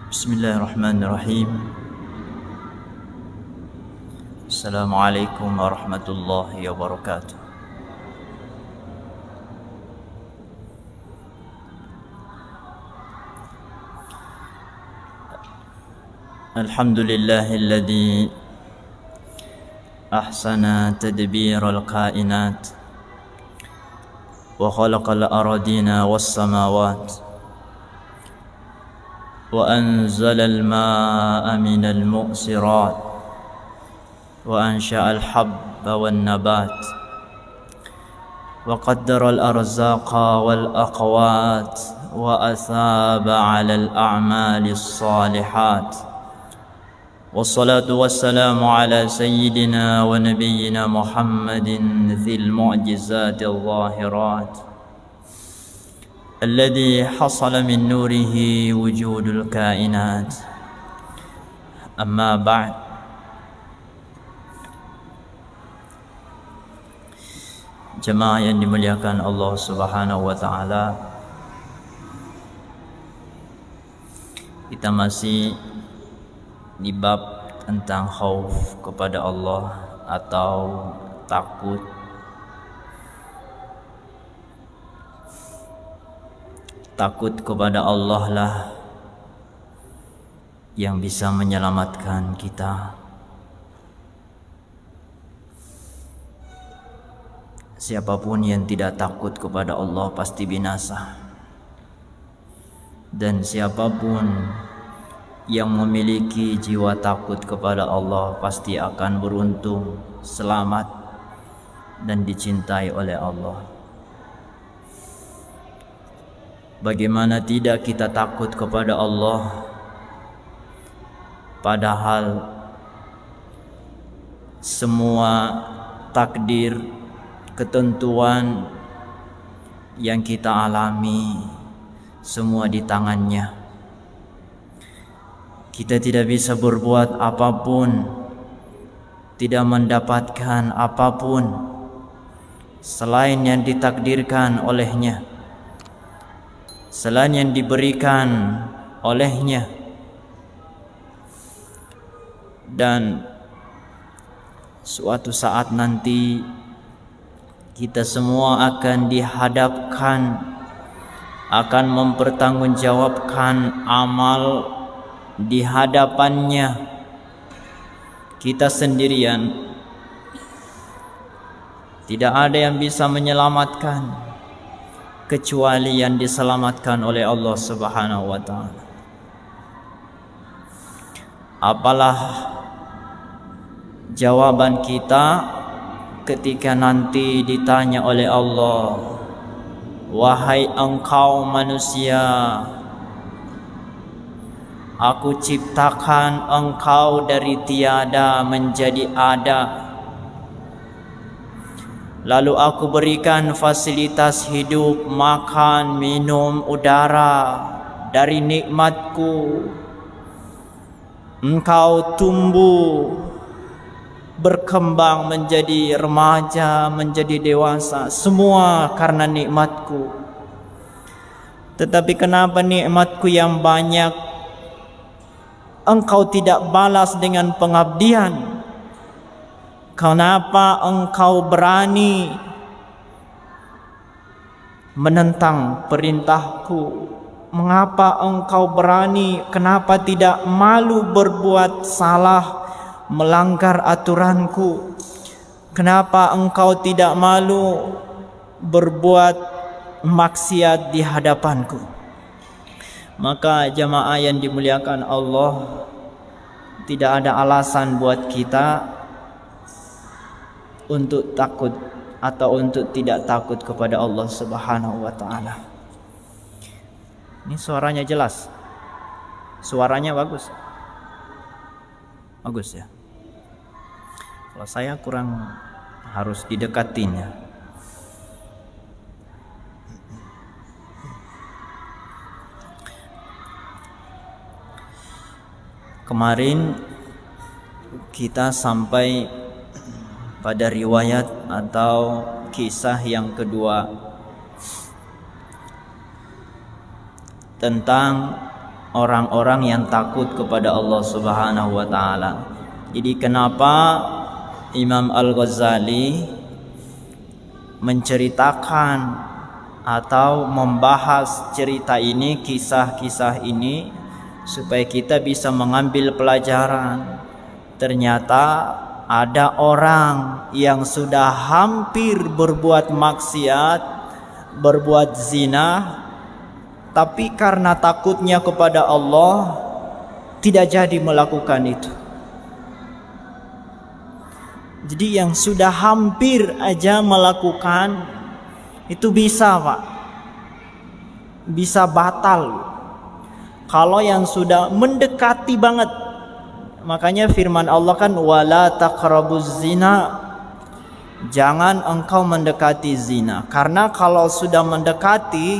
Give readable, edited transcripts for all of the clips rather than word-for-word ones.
Bismillahirrahmanirrahim. Assalamualaikum warahmatullahi wabarakatuh. Alhamdulillahilladzi ahsana tadbiral kainat wa khalaqal aradina was samawat وأنزل الماء من المؤسرات وأنشأ الحب والنبات وقدر الأرزاق والأقوات وأثاب على الأعمال الصالحات والصلاة والسلام على سيدنا ونبينا محمد ذي المعجزات الظاهرات الذي حصل من نوره وجود الكائنات. أما بعد، jemaah yang dimuliakan Allah Subhanahu wa taala, kita masih di bab tentang khauf kepada Allah atau takut. Takut kepada Allah lah yang bisa menyelamatkan kita. Siapapun yang tidak takut kepada Allah pasti binasa. Dan siapapun yang memiliki jiwa takut kepada Allah pasti akan beruntung, selamat, dan dicintai oleh Allah. Bagaimana tidak kita takut kepada Allah, padahal semua takdir, ketentuan yang kita alami semua di tangannya. Kita tidak bisa berbuat apapun, tidak mendapatkan apapun selain yang ditakdirkan olehnya, selain yang diberikan olehnya. Dan suatu saat nanti kita semua akan dihadapkan, akan mempertanggungjawabkan amal di hadapannya. Kita sendirian, tidak ada yang bisa menyelamatkan kecuali yang diselamatkan oleh Allah Subhanahu wa taala. Apalah jawaban kita ketika nanti ditanya oleh Allah, wahai engkau manusia, aku ciptakan engkau dari tiada menjadi ada, lalu aku berikan fasilitas hidup, makan, minum, udara dari nikmatku. Engkau tumbuh, berkembang menjadi remaja, menjadi dewasa, semua karena nikmatku. Tetapi kenapa nikmatku yang banyak engkau tidak balas dengan pengabdian? Kenapa engkau berani menentang perintahku? Mengapa engkau berani? Kenapa tidak malu berbuat salah, melanggar aturanku? Kenapa engkau tidak malu berbuat maksiat di hadapanku? Maka jamaah yang dimuliakan Allah, tidak ada alasan buat kita untuk takut atau untuk tidak takut kepada Allah Subhanahu wa taala. Ini suaranya jelas. Suaranya bagus. Bagus ya. Kalau saya kurang harus didekatinya. Kemarin kita sampai pada riwayat atau kisah yang kedua tentang orang-orang yang takut kepada Allah Subhanahu wa taala. Jadi kenapa Imam Al-Ghazali menceritakan atau membahas cerita ini, kisah-kisah ini, supaya kita bisa mengambil pelajaran. Ternyata ada orang yang sudah hampir berbuat maksiat, berbuat zina, tapi karena takutnya kepada Allah tidak jadi melakukan itu. Jadi yang sudah hampir aja melakukan itu bisa, Pak, bisa batal. Kalau yang sudah mendekati banget, makanya firman Allah kan wala taqrabuz zina, jangan engkau mendekati zina. Karena kalau sudah mendekati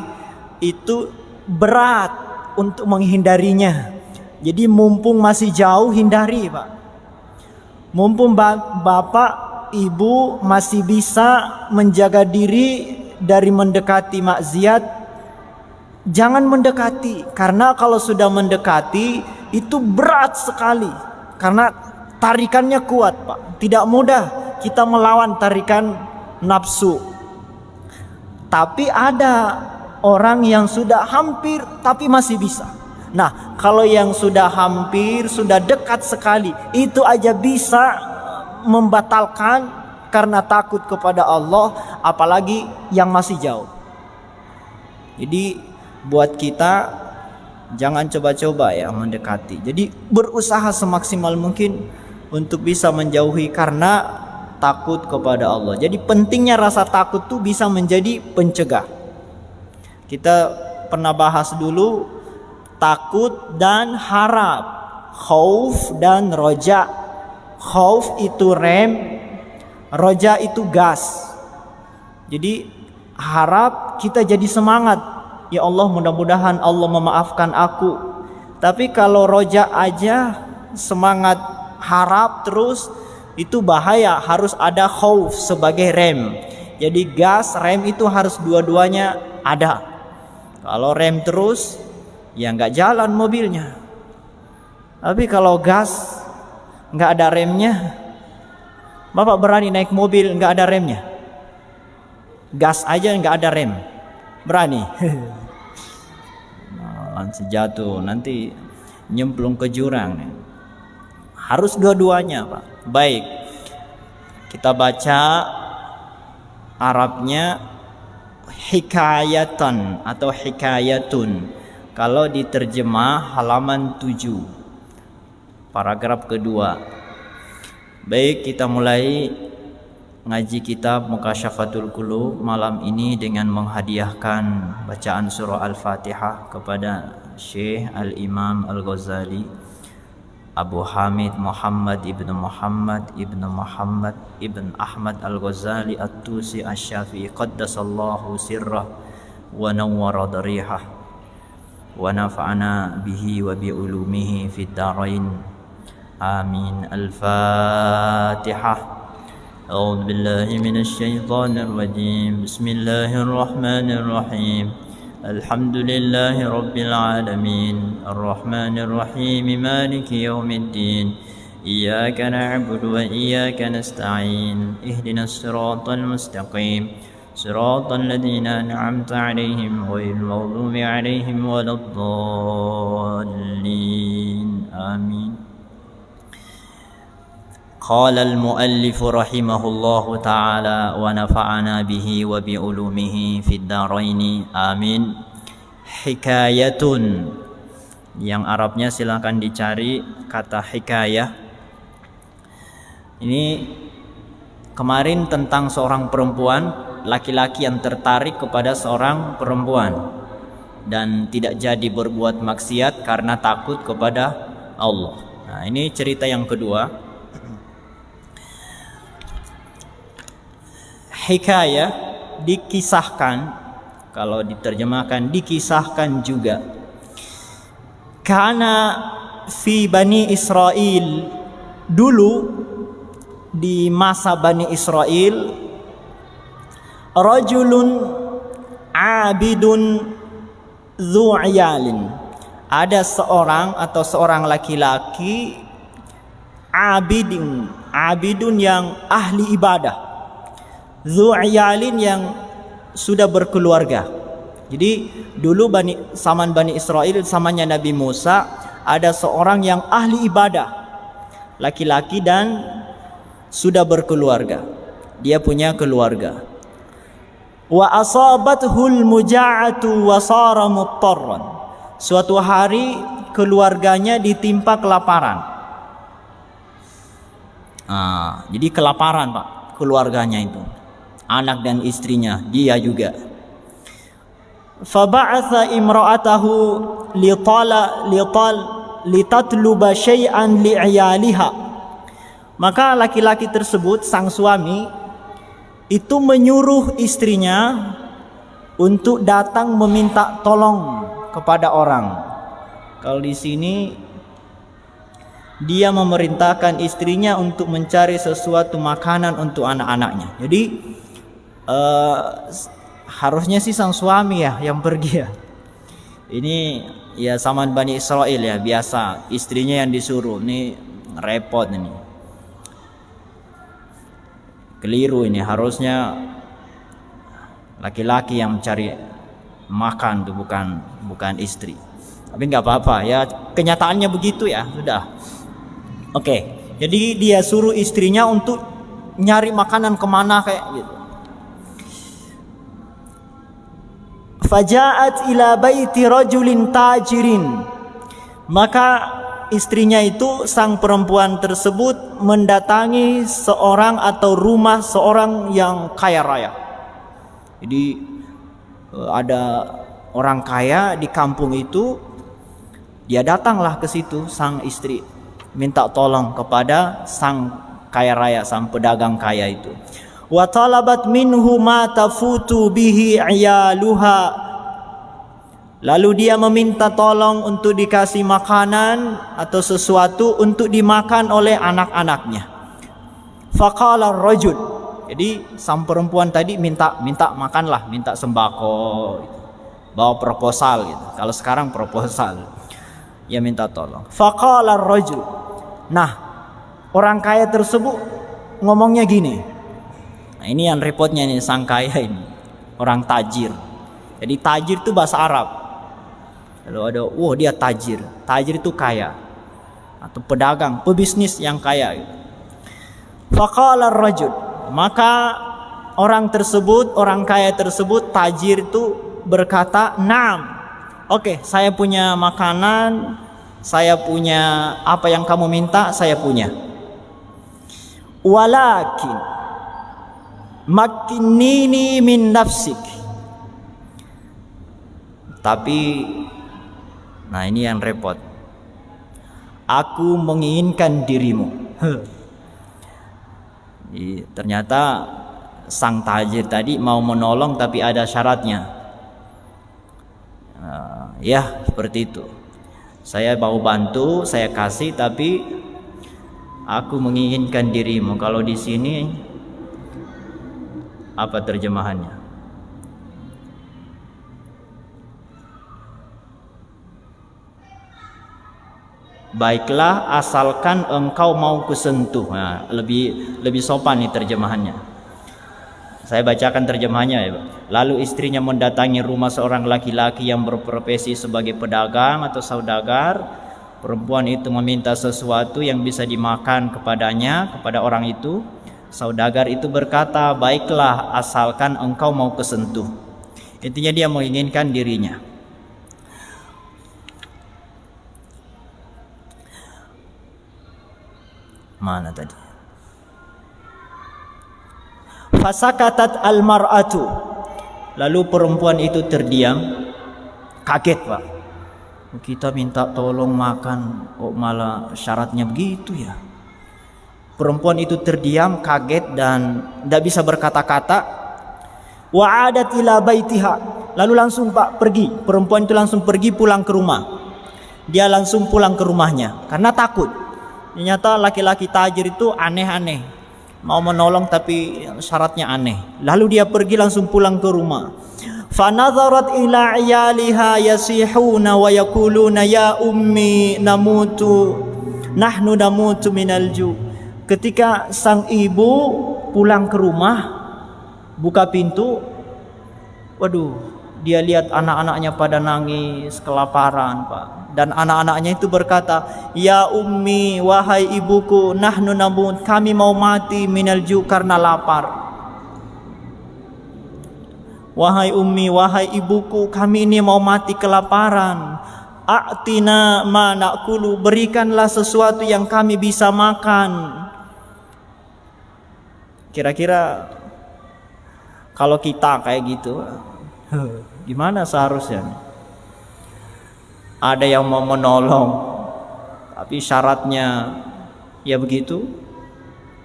itu berat untuk menghindarinya. Jadi mumpung masih jauh, hindari, Pak. Mumpung bapak ibu masih bisa menjaga diri dari mendekati maksiat, jangan mendekati. Karena kalau sudah mendekati itu berat sekali, karena tarikannya kuat, Pak. Tidak mudah kita melawan tarikan nafsu. Tapi ada orang yang sudah hampir tapi masih bisa. Nah, kalau yang sudah hampir, sudah dekat sekali, itu aja bisa membatalkan karena takut kepada Allah, apalagi yang masih jauh. Jadi buat kita jangan coba-coba ya mendekati. Jadi berusaha semaksimal mungkin untuk bisa menjauhi karena takut kepada Allah. Jadi pentingnya rasa takut tuh bisa menjadi pencegah. Kita pernah bahas dulu takut dan harap, khauf dan roja. Khauf itu rem, roja itu gas. Jadi harap kita jadi semangat, ya Allah mudah-mudahan Allah memaafkan aku. Tapi kalau roja aja semangat harap terus, itu bahaya. Harus ada khauf sebagai rem. Jadi gas, rem itu harus dua-duanya ada. Kalau rem terus ya nggak jalan mobilnya. Tapi kalau gas nggak ada remnya, Bapak berani naik mobil nggak ada remnya? Gas aja nggak ada rem, berani? Langsung jatuh, nanti nyemplung ke jurang. Harus dua-duanya, Pak. Baik, kita baca Arabnya hikayatan atau hikayatun. Kalau diterjemah halaman 7, paragraf kedua. Baik, kita mulai ngaji kitab Mukasyafatul Qulub malam ini dengan menghadiahkan bacaan surah Al-Fatihah kepada Syekh Al-Imam Al-Ghazali Abu Hamid Muhammad ibn Muhammad ibn Muhammad ibn Ahmad Al-Ghazali At-Tusi Asy-Syafi'i qaddasallahu sirrah wa nawwara darihah wa nafa'ana bihi wa bi ulumihi fid darain amin. Al-Fatihah. A'udzu billahi minasy syaithanir rajim. Bismillahirrahmanir rahim. Alhamdulillahi rabbil alamin. Arrahmanir rahim. Maliki yaumiddin. Iyyaka na'budu wa iyyaka nasta'in. Ihdinas siratal mustaqim. صراط الذين أنعمت عليهم غير المغضوب عليهم ولا الضالين آمين. قال المؤلف رحمه الله تعالى ونفعنا به وبعلومه في الدارين آمين. Hikayatun, yang Arabnya silakan dicari kata hikayah. Ini kemarin tentang seorang perempuan, laki-laki yang tertarik kepada seorang perempuan dan tidak jadi berbuat maksiat karena takut kepada Allah. Nah, ini cerita yang kedua. hikayah, dikisahkan, kalau diterjemahkan dikisahkan juga. Karena fi Bani Israel, dulu di masa Bani Israel, rajulun abidun dzu'yalin, ada seorang atau seorang laki-laki abidun yang ahli ibadah, dzu'yalin yang sudah berkeluarga. Jadi dulu zaman Bani Israel, zamannya Nabi Musa, ada seorang yang ahli ibadah, laki-laki dan sudah berkeluarga. Dia punya keluarga. Wa asabathul muja'atu wa sara muttarran. Suatu hari keluarganya ditimpa kelaparan. Jadi kelaparan, Pak, keluarganya itu. Anak dan istrinya, dia juga. Faba'atha imra'atahu litatluba syai'an li'iyaliha. Maka laki-laki tersebut, sang suami, itu menyuruh istrinya untuk datang meminta tolong kepada orang. Kalau di sini dia memerintahkan istrinya untuk mencari sesuatu makanan untuk anak-anaknya. Jadi harusnya sih sang suami ya yang pergi ya. Ini ya zaman Bani Israel ya, biasa istrinya yang disuruh. Ini repot ini. Keliru ini, harusnya laki-laki yang mencari makan tuh, bukan istri. Tapi nggak apa-apa ya, kenyataannya begitu ya, sudah. Oke, jadi dia suruh istrinya untuk nyari makanan kemana kayak gitu. Faja'at ila baiti rajulin tajirin. Maka istrinya itu, sang perempuan tersebut, mendatangi seorang atau rumah seorang yang kaya raya. Jadi ada orang kaya di kampung itu, dia datanglah ke situ, sang istri minta tolong kepada sang kaya raya, sang pedagang kaya itu. Wa talabat minhu ma tafutu bihi iyaluha. Lalu dia meminta tolong untuk dikasih makanan atau sesuatu untuk dimakan oleh anak-anaknya. Faqala ar-rajul. Jadi sang perempuan tadi minta makanlah, minta sembako gitu. Bawa proposal gitu. Kalau sekarang proposal. Ya minta tolong. Faqala ar-rajul. Nah, orang kaya tersebut ngomongnya gini. Nah, ini yang repotnya nih, sang kaya ini, orang tajir. Jadi tajir itu bahasa Arab. Kalau ada, dia tajir. Tajir itu kaya. Atau pedagang, pebisnis yang kaya. Faqala ar-rajul. Maka orang tersebut, orang kaya tersebut, tajir itu berkata, "Naam. Oke, saya punya makanan, saya punya apa yang kamu minta, saya punya. Walakin makkinini min nafsik." Tapi nah ini yang repot. Aku menginginkan dirimu. Ternyata sang tajir tadi mau menolong tapi ada syaratnya. Ya seperti itu. Saya mau bantu, saya kasih, tapi aku menginginkan dirimu. Kalau di sini apa terjemahannya? Baiklah, asalkan engkau mau kusentuh. Nah, lebih sopan nih terjemahannya. Saya bacakan terjemahannya ya. Lalu istrinya mendatangi rumah seorang laki-laki yang berprofesi sebagai pedagang atau saudagar. Perempuan itu meminta sesuatu yang bisa dimakan kepadanya, kepada orang itu. Saudagar itu berkata, "Baiklah, asalkan engkau mau kusentuh." Intinya dia menginginkan dirinya. Mana tadi? Fasakatat almar'atu. Lalu perempuan itu terdiam, kaget, Pak. Kita minta tolong makan, kok malah syaratnya begitu ya? Perempuan itu terdiam, kaget dan tidak bisa berkata-kata. Wa adat ila baitiha. Lalu langsung Pak pergi. Perempuan itu langsung pergi pulang ke rumah. Dia langsung pulang ke rumahnya karena takut. Ternyata laki-laki tajir itu aneh-aneh. Mau menolong tapi syaratnya aneh. Lalu dia pergi langsung pulang ke rumah. Fanadharat ila iyaliha yasihuna wa yaquluna ya ummi nahnu namutu minal ju'. Ketika sang ibu pulang ke rumah, buka pintu, waduh, dia lihat anak-anaknya pada nangis, kelaparan, Pak. Dan anak-anaknya itu berkata, ya ummi, wahai ibuku, nahnu namut, kami mau mati minal ju' karena lapar. Wahai ummi, wahai ibuku, kami ini mau mati kelaparan. A'tina ma na'kulu, berikanlah sesuatu yang kami bisa makan. Kira-kira kalau kita kayak gitu, gimana seharusnya? Ada yang mau menolong, tapi syaratnya ya begitu.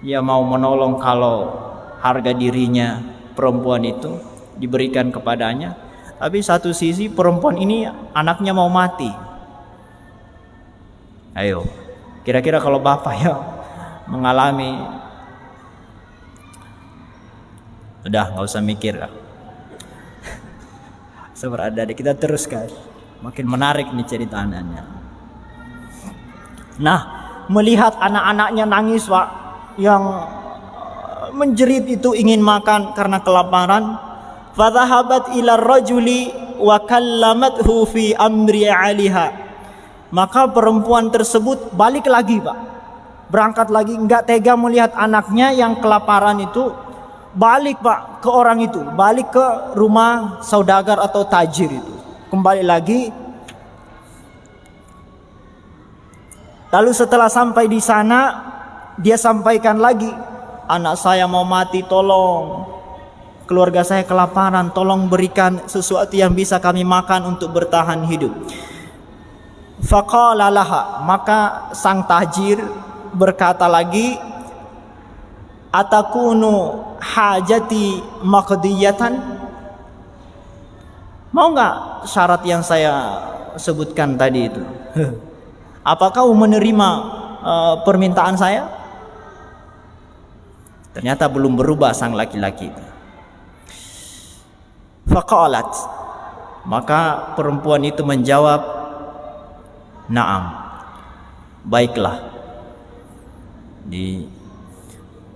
Ya mau menolong kalau harga dirinya perempuan itu diberikan kepadanya. Tapi satu sisi perempuan ini anaknya mau mati. Ayo, kira-kira kalau bapak ya mengalami, udah nggak usah mikir lah. Seberada kita teruskan. Makin menarik nih ceritanya. Nah, melihat anak-anaknya nangis, Pak, yang menjerit itu ingin makan karena kelaparan. Fadhahabat ila rajuli wa kallamathu fi amri 'aliha. Maka perempuan tersebut balik lagi, Pak. Berangkat lagi, enggak tega melihat anaknya yang kelaparan itu. Balik, Pak, ke orang itu, balik ke rumah saudagar atau tajir itu. Kembali lagi. Lalu setelah sampai di sana, dia sampaikan lagi, anak saya mau mati, tolong. Keluarga saya kelaparan, tolong berikan sesuatu yang bisa kami makan untuk bertahan hidup. Faqala laha, maka sang tajir berkata lagi, atakunu hajati maqdiyatan, mau nggak syarat yang saya sebutkan tadi itu? Apakah menerima permintaan saya? Ternyata belum berubah sang laki-laki itu. Faqalat, maka perempuan itu menjawab, na'am, baiklah.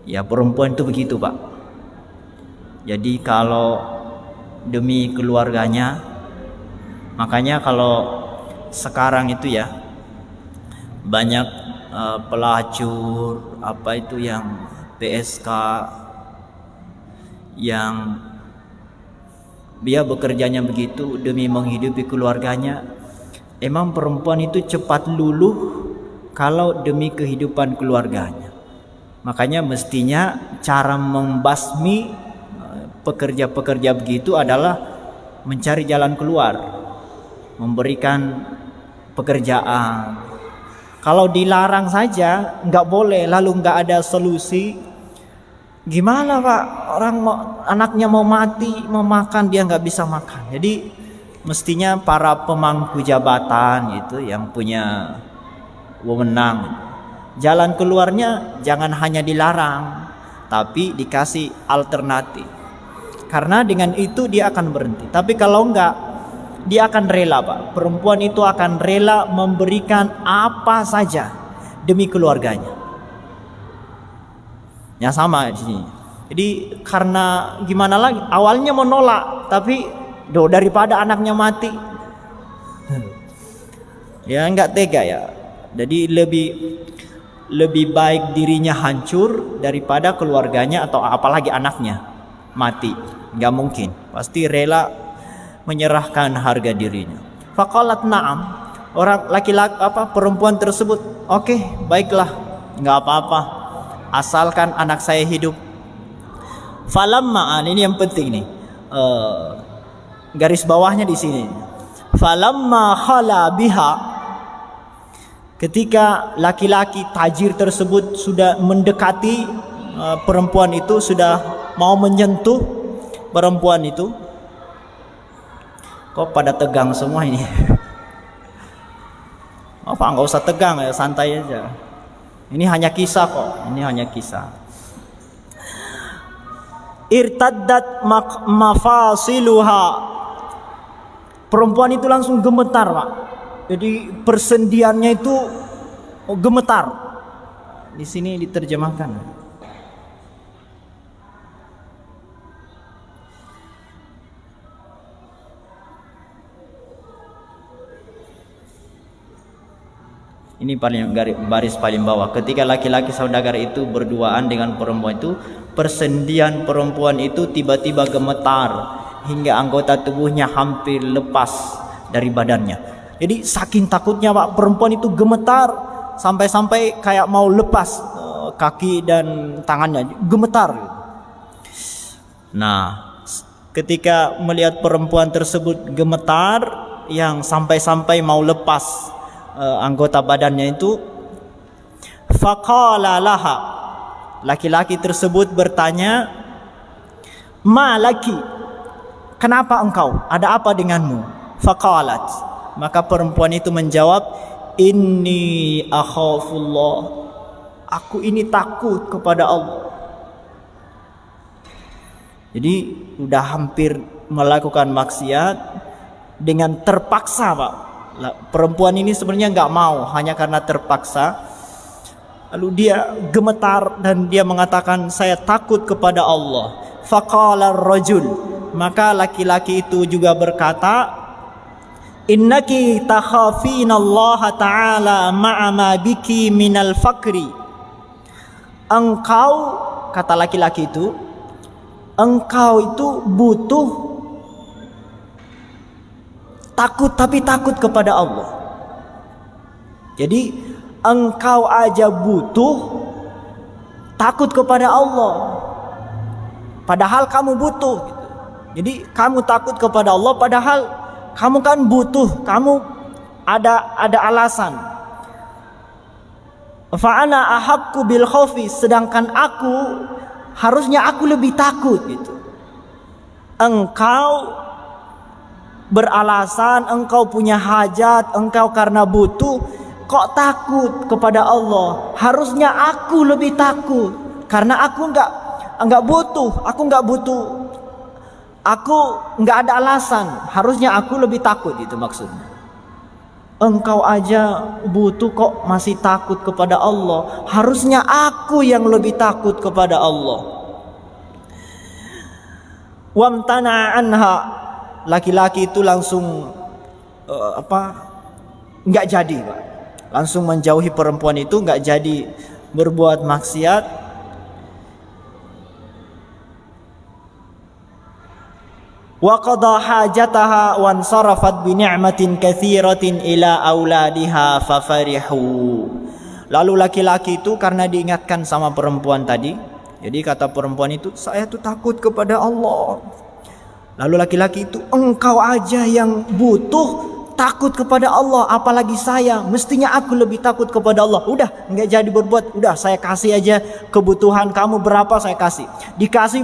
Ya perempuan itu begitu, Pak. Jadi kalau demi keluarganya, makanya kalau sekarang itu ya banyak pelacur apa itu yang PSK yang dia bekerjanya begitu demi menghidupi keluarganya. Emang perempuan itu cepat luluh kalau demi kehidupan keluarganya. Makanya mestinya cara membasmi pekerja-pekerja begitu adalah mencari jalan keluar, memberikan pekerjaan. Kalau dilarang saja nggak boleh, lalu nggak ada solusi, gimana, Pak? Orang anaknya mau mati, mau makan, dia nggak bisa makan. Jadi mestinya para pemangku jabatan itu yang punya wewenang, jalan keluarnya jangan hanya dilarang, tapi dikasih alternatif. Karena dengan itu dia akan berhenti. Tapi kalau enggak, dia akan rela, Pak. Perempuan itu akan rela memberikan apa saja demi keluarganya. Ya sama di sini. Jadi karena gimana lagi? Awalnya menolak, tapi daripada anaknya mati, ya enggak tega ya. Jadi lebih baik dirinya hancur daripada keluarganya atau apalagi anaknya mati. Nggak mungkin, pasti rela menyerahkan harga dirinya. Faqalat na'am, orang laki-laki perempuan tersebut, oke, baiklah, nggak apa-apa, asalkan anak saya hidup. Falamma, ini yang penting nih, garis bawahnya di sini. Falamma khala biha, Ketika laki-laki tajir tersebut sudah mendekati perempuan itu, sudah mau menyentuh perempuan itu, kok pada tegang semua ini? Apa nggak usah tegang ya, santai aja. Ini hanya kisah kok, ini hanya kisah. Irtaddat mafasiluha. Perempuan itu langsung gemetar, Pak. Jadi persendiannya itu gemetar. Di sini diterjemahkan. Ini paling baris paling bawah. Ketika laki-laki saudagar itu berduaan dengan perempuan itu, persendian perempuan itu tiba-tiba gemetar hingga anggota tubuhnya hampir lepas dari badannya. Jadi saking takutnya, Pak, perempuan itu gemetar sampai-sampai kayak mau lepas kaki dan tangannya, gemetar. Nah, ketika melihat perempuan tersebut gemetar yang sampai-sampai mau lepas anggota badannya itu, faqala laha, laki-laki tersebut bertanya, ma laki, kenapa engkau, ada apa denganmu? Faqalat, maka perempuan itu menjawab, inni akhafullah, aku ini takut kepada Allah. Jadi udah hampir melakukan maksiat dengan terpaksa, Pak. Perempuan ini sebenarnya nggak mau, hanya karena terpaksa. Lalu dia gemetar dan dia mengatakan, saya takut kepada Allah. Faqala ar-rajul, maka laki-laki itu juga berkata, innaki takhafina Allah ta'ala ma'a ma biki minal fakri. Engkau, kata laki-laki itu, engkau itu butuh takut, tapi takut kepada Allah. Jadi engkau aja butuh takut kepada Allah, padahal kamu butuh gitu. Jadi kamu takut kepada Allah padahal kamu kan butuh, kamu ada alasan. Fa ana ahaqqu bil khaufi, sedangkan aku harusnya aku lebih takut gitu. Engkau beralasan, engkau punya hajat, engkau karena butuh, kok takut kepada Allah? Harusnya aku lebih takut, karena aku enggak butuh, aku enggak ada alasan. Harusnya aku lebih takut, itu maksudnya. Engkau aja butuh kok masih takut kepada Allah. Harusnya aku yang lebih takut kepada Allah. Wamtana anha, laki-laki itu langsung nggak jadi, Pak. Langsung menjauhi perempuan itu, nggak jadi berbuat maksiat. Wa qada hajataha wa ansarafat bi ni'matin katsiratin ila auladiha fafarihu. Lalu laki-laki itu karena diingatkan sama perempuan tadi, jadi kata perempuan itu, saya tuh takut kepada Allah. Lalu laki-laki itu, engkau aja yang butuh takut kepada Allah, apalagi saya, mestinya aku lebih takut kepada Allah. Udah, nggak jadi berbuat, udah saya kasih aja kebutuhan kamu berapa saya kasih. Dikasih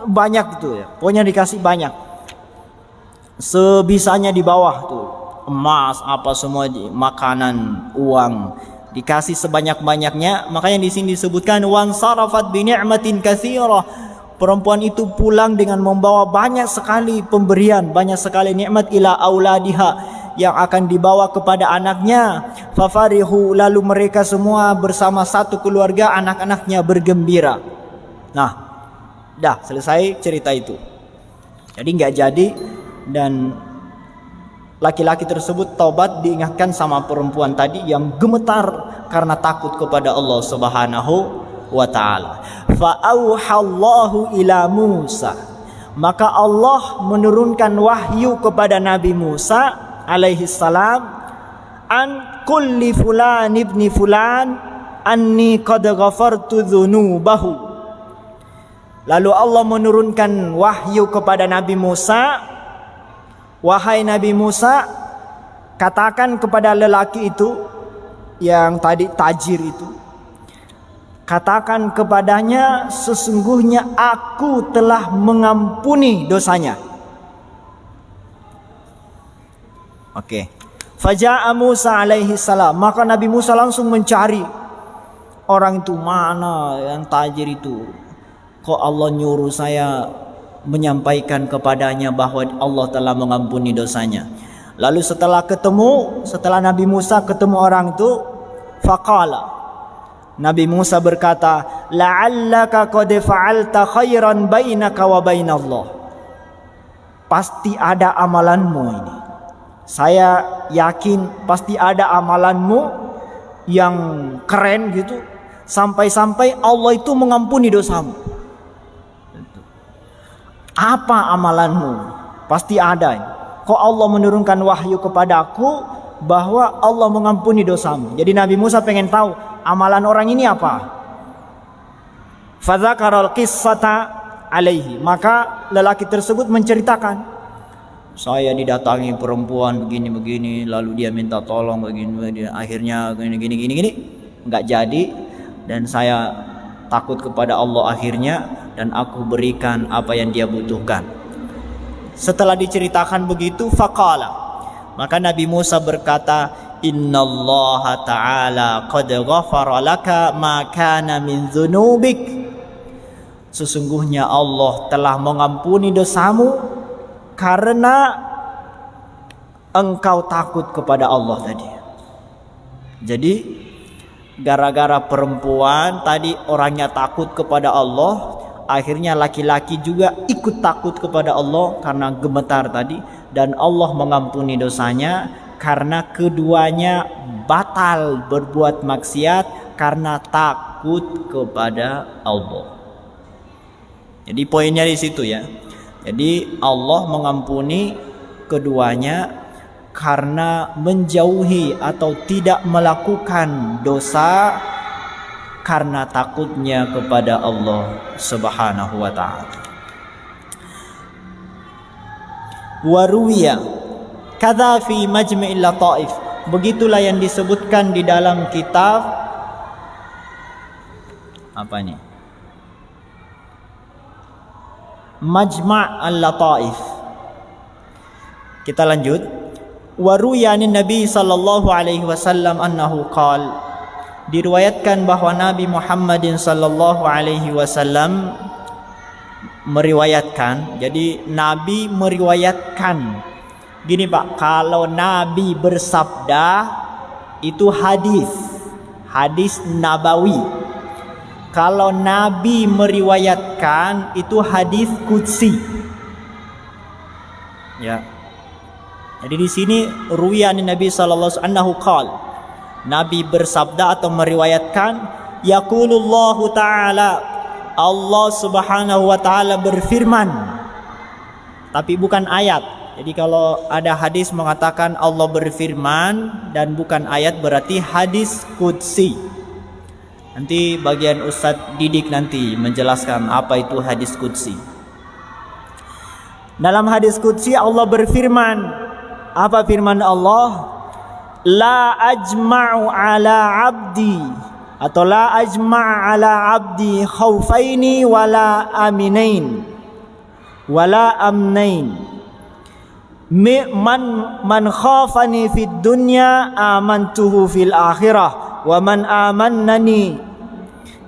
banyak gitu ya, pokoknya dikasih banyak. Sebisanya di bawah tuh, emas apa semua, makanan, uang, dikasih sebanyak-banyaknya. Makanya di sini disebutkan wan sarafat bi ni'matin katsirah. Perempuan itu pulang dengan membawa banyak sekali pemberian, banyak sekali nikmat ila auladiha, yang akan dibawa kepada anaknya. Fafarihu, lalu mereka semua bersama satu keluarga, anak-anaknya bergembira. Nah, dah selesai cerita itu. Jadi nggak jadi, dan laki-laki tersebut taubat, diingatkan sama perempuan tadi yang gemetar karena takut kepada Allah Subhanahu wa ta'ala. Fa'auhallahu ila Musa, maka Allah menurunkan wahyu kepada Nabi Musa alaihi salam, an kulli fulan ibni fulan anni qad ghafartu dzunubahu. Lalu Allah menurunkan wahyu kepada Nabi Musa, wahai Nabi Musa, katakan kepada lelaki itu, yang tadi tajir itu, katakan kepadanya, sesungguhnya aku telah mengampuni dosanya. Oke. Faja'a Musa alaihi salam, maka Nabi Musa langsung mencari orang itu, mana yang tajir itu. Kok Allah nyuruh saya menyampaikan kepadanya bahwa Allah telah mengampuni dosanya. Lalu setelah Nabi Musa ketemu orang itu, faqala, Nabi Musa berkata, la'allaka qad fa'alta khairan bainaka wa bainallah. Pasti ada amalanmu ini. Saya yakin pasti ada amalanmu yang keren gitu, sampai-sampai Allah itu mengampuni dosamu. Apa amalanmu? Pasti ada. Kok Allah menurunkan wahyu kepadaku bahwa Allah mengampuni dosamu? Jadi Nabi Musa pengen tahu amalan orang ini apa. Fadzakarul qissata alaihi, maka lelaki tersebut menceritakan, saya didatangi perempuan begini-begini, lalu dia minta tolong begini, akhirnya gini, nggak jadi, dan saya takut kepada Allah akhirnya, dan aku berikan apa yang dia butuhkan. Setelah diceritakan begitu, faqala, maka Nabi Musa berkata, innallaha ta'ala qad ghafara laka ma kana min dzunubik. Sesungguhnya Allah telah mengampuni dosamu karena engkau takut kepada Allah tadi. Jadi gara-gara perempuan tadi orangnya takut kepada Allah, akhirnya laki-laki juga ikut takut kepada Allah karena gemetar tadi, dan Allah mengampuni dosanya karena keduanya batal berbuat maksiat karena takut kepada Allah. Jadi poinnya di situ ya. Jadi Allah mengampuni keduanya karena menjauhi atau tidak melakukan dosa karena takutnya kepada Allah Subhanahu wa ta'ala. Waruwiya kadza fi majma'il lataif, begitulah yang disebutkan di dalam kitab apa ini? Majma' al-Lataif. Kita lanjut. Waruwiya anin Nabi sallallahu alaihi wasallam annahu qala, diriwayatkan bahwa Nabi Muhammadin sallallahu alaihi wasallam meriwayatkan. Jadi Nabi meriwayatkan. Gini Pak, kalau Nabi bersabda itu hadis nabawi. Kalau Nabi meriwayatkan itu hadis qudsi. Ya. Jadi di sini ruwiyan Nabi sallallahu alaihi wasallam annahu qala, Nabi bersabda atau meriwayatkan, yaqulullahu ta'ala, Allah Subhanahu wa ta'ala berfirman. Tapi bukan ayat. Jadi kalau ada hadis mengatakan Allah berfirman dan bukan ayat, berarti hadis qudsi. Nanti bagian Ustadz Didik nanti menjelaskan apa itu hadis qudsi. Dalam hadis qudsi Allah berfirman, apa firman Allah? La ajma'u ala abdi, atau la ajma' ala abdi khaufaini wala aminain wala amnain. Man khafani fid dunya amantuhu fil akhirah, wa man amannani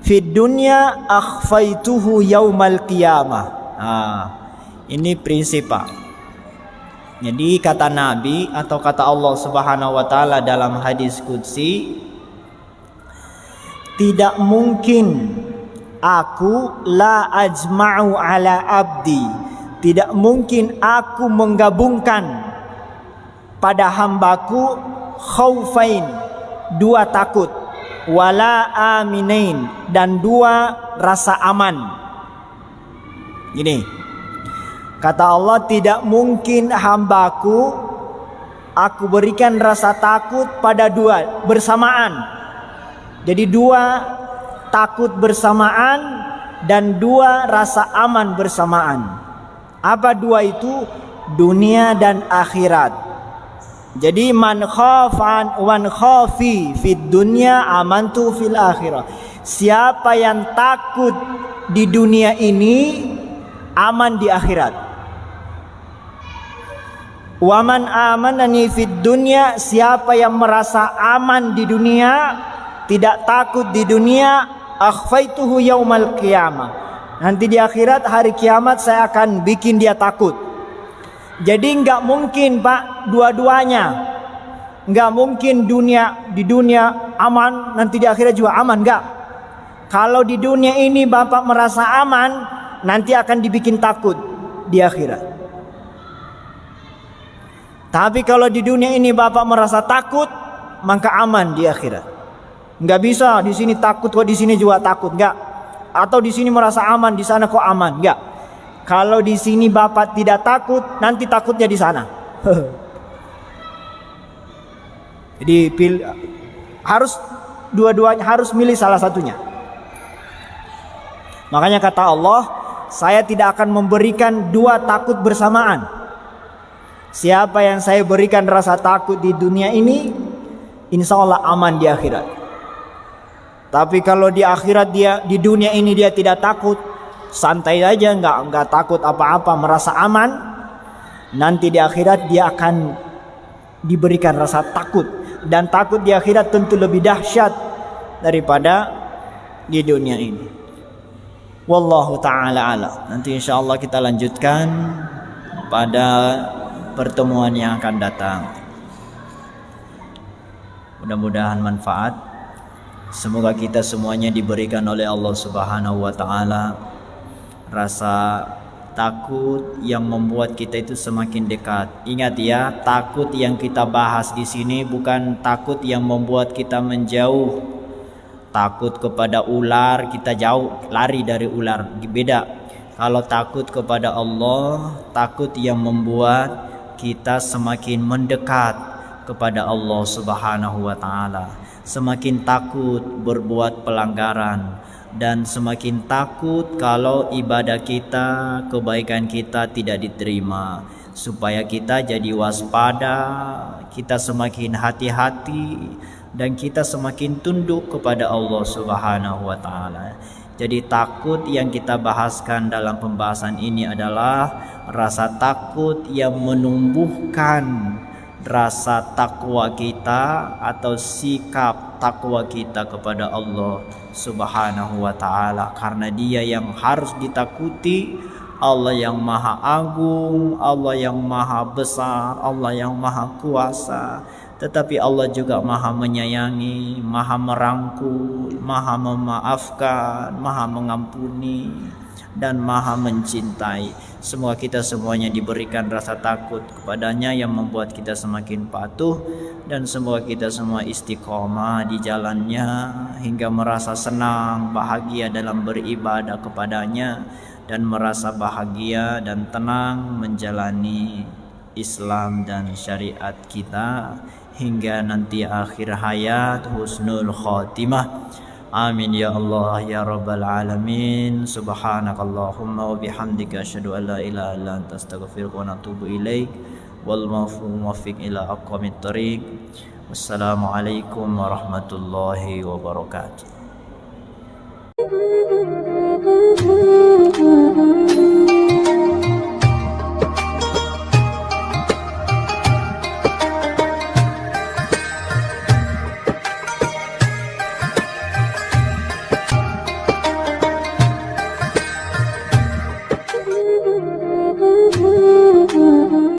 fid dunya akhfaituhu yaumal qiyamah. Ini prinsip Pak. Jadi kata Nabi atau kata Allah Subhanahu wa ta'ala dalam hadis qudsi, tidak mungkin aku la ajma'u ala abdi, tidak mungkin aku menggabungkan pada hambaku khaufain, dua takut, wala aminain, dan dua rasa aman. Gini, kata Allah, tidak mungkin hambaku aku berikan rasa takut pada dua bersamaan. Jadi dua takut bersamaan dan dua rasa aman bersamaan. Apa dua itu? Dunia dan akhirat. Jadi man khafi fid dunya amantu fil akhirah. Siapa yang takut di dunia ini aman di akhirat. Waman amanani fid dunya, siapa yang merasa aman di dunia, tidak takut di dunia, akhfaituhu yaumal qiyamah. Nanti di akhirat hari kiamat saya akan bikin dia takut. Jadi nggak mungkin Pak dua-duanya. Nggak mungkin di dunia aman, nanti di akhirat juga aman, nggak. Kalau di dunia ini Bapak merasa aman, nanti akan dibikin takut di akhirat. Tapi kalau di dunia ini Bapak merasa takut, maka aman di akhirat. Nggak bisa di sini takut kok di sini juga takut, nggak. Atau di sini merasa aman, di sana kok aman, nggak. Kalau di sini Bapak tidak takut, nanti takutnya di sana. Jadi harus dua-duanya, harus milih salah satunya. Makanya kata Allah, saya tidak akan memberikan dua takut bersamaan. Siapa yang saya berikan rasa takut di dunia ini, insya Allah aman di akhirat. Tapi kalau di akhirat di dunia ini dia tidak takut, santai aja, nggak takut apa-apa, merasa aman, nanti di akhirat dia akan diberikan rasa takut. Dan takut di akhirat tentu lebih dahsyat daripada di dunia ini. Wallahu ta'ala a'lam. Nanti insya Allah kita lanjutkan pada pertemuan yang akan datang. Mudah-mudahan manfaat. Semoga kita semuanya diberikan oleh Allah Subhanahu wa taala rasa takut yang membuat kita itu semakin dekat. Ingat ya, takut yang kita bahas di sini bukan takut yang membuat kita menjauh. Takut kepada ular, kita jauh, lari dari ular. Beda. Kalau takut kepada Allah, takut yang membuat kita semakin mendekat kepada Allah Subhanahu wa taala. Semakin takut berbuat pelanggaran dan semakin takut kalau ibadah kita, kebaikan kita tidak diterima. Supaya kita jadi waspada, kita semakin hati-hati dan kita semakin tunduk kepada Allah Subhanahu wa taala. Jadi takut yang kita bahaskan dalam pembahasan ini adalah rasa takut yang menumbuhkan rasa takwa kita atau sikap takwa kita kepada Allah Subhanahu wa taala, karena Dia yang harus ditakuti, Allah yang Maha Agung, Allah yang Maha Besar, Allah yang Maha Kuasa. Tetapi Allah juga Maha menyayangi, Maha merangkul, Maha memaafkan, Maha mengampuni, dan Maha mencintai. Semoga kita semuanya diberikan rasa takut kepadanya yang membuat kita semakin patuh, dan semoga kita semua istiqomah di jalannya hingga merasa senang, bahagia dalam beribadah kepadanya, dan merasa bahagia dan tenang menjalani Islam dan syariat kita hingga nanti akhir hayat, husnul khatimah. Amin ya Allah ya rabbal alamin. Subhanakallahumma wa bihamdika asyhadu an la ilaha illa anta astaghfiruka wa atubu ilaik. Wal muwaffiq ila aqwamit thoriq. Wassalamualaikum warahmatullahi wabarakatuh.